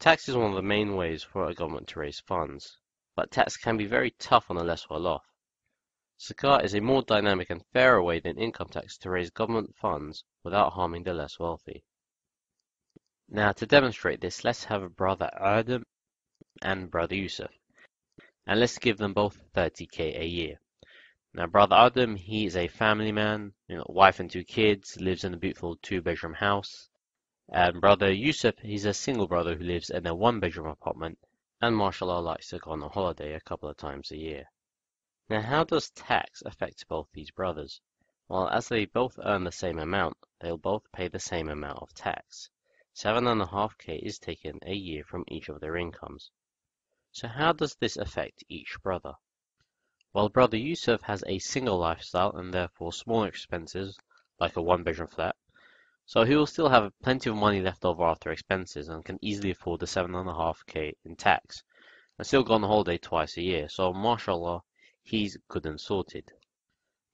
Tax is one of the main ways for a government to raise funds, but tax can be very tough on the less well off. Zakah is a more dynamic and fairer way than income tax to raise government funds without harming the less wealthy. Now, to demonstrate this, let's have brother Adam and brother Yusuf, and let's give them both 30k a year. Now, brother Adam, he is a family man, wife and 2 kids, lives in a beautiful 2-bedroom house. And brother Yusuf, he's a single brother who lives in a 1-bedroom apartment, and mashallah likes to go on a holiday a couple of times a year. Now, how does tax affect both these brothers? Well, as they both earn the same amount, they'll both pay the same amount of tax. 7.5k is taken a year from each of their incomes. So how does this affect each brother? Well, brother Yusuf has a single lifestyle and therefore smaller expenses, like a 1-bedroom flat, so he will still have plenty of money left over after expenses and can easily afford the 7.5k in tax, and still go on holiday twice a year, so mashallah, he's good and sorted.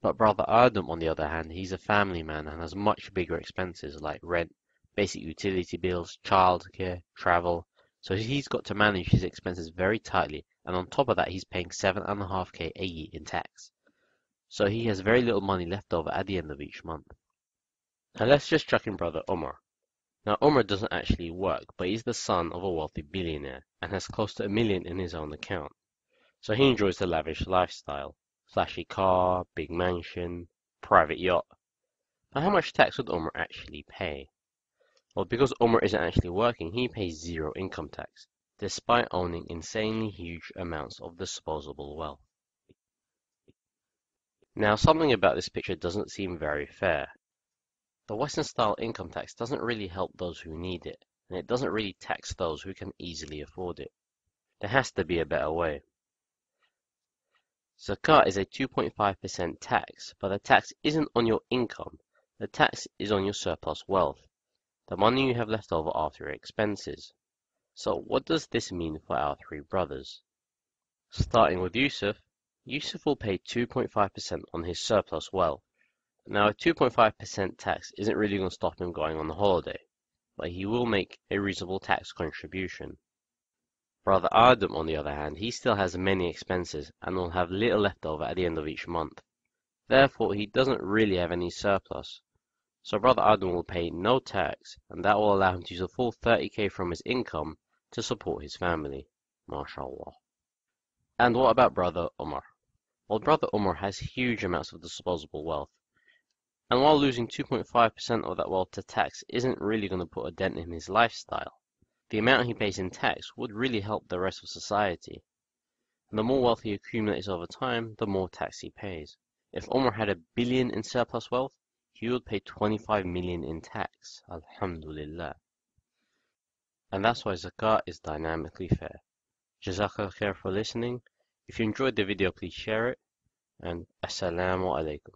But brother Adam, on the other hand, he's a family man and has much bigger expenses like rent, basic utility bills, childcare, travel, so he's got to manage his expenses very tightly, and on top of that he's paying 7.5k a year in tax. So he has very little money left over at the end of each month. Now let's just chuck in brother Omar. Now Omar doesn't actually work, but he's the son of a wealthy billionaire and has close to $1 million in his own account. So he enjoys the lavish lifestyle. Flashy car, big mansion, private yacht. Now how much tax would Omar actually pay? Well, because Omar isn't actually working, he pays 0 income tax, despite owning insanely huge amounts of disposable wealth. Now, something about this picture doesn't seem very fair. The Western-style income tax doesn't really help those who need it, and it doesn't really tax those who can easily afford it. There has to be a better way. Zakah is a 2.5% tax, but the tax isn't on your income. The tax is on your surplus wealth, the money you have left over after your expenses. So what does this mean for our 3 brothers? Starting with Yusuf, Yusuf will pay 2.5% on his surplus wealth. Now, a 2.5% tax isn't really going to stop him going on the holiday, but he will make a reasonable tax contribution. Brother Adam, on the other hand, he still has many expenses and will have little left over at the end of each month. Therefore, he doesn't really have any surplus. So Brother Adam will pay no tax, and that will allow him to use a full 30k from his income to support his family. MashaAllah. And what about Brother Omar? Well, Brother Omar has huge amounts of disposable wealth. And while losing 2.5% of that wealth to tax isn't really going to put a dent in his lifestyle, the amount he pays in tax would really help the rest of society. And the more wealth he accumulates over time, the more tax he pays. If Omar had $1 billion in surplus wealth, he would pay 25 million in tax. Alhamdulillah. And that's why Zakah is dynamically fair. Jazakallah khair for listening. If you enjoyed the video, please share it. And Assalamu alaikum.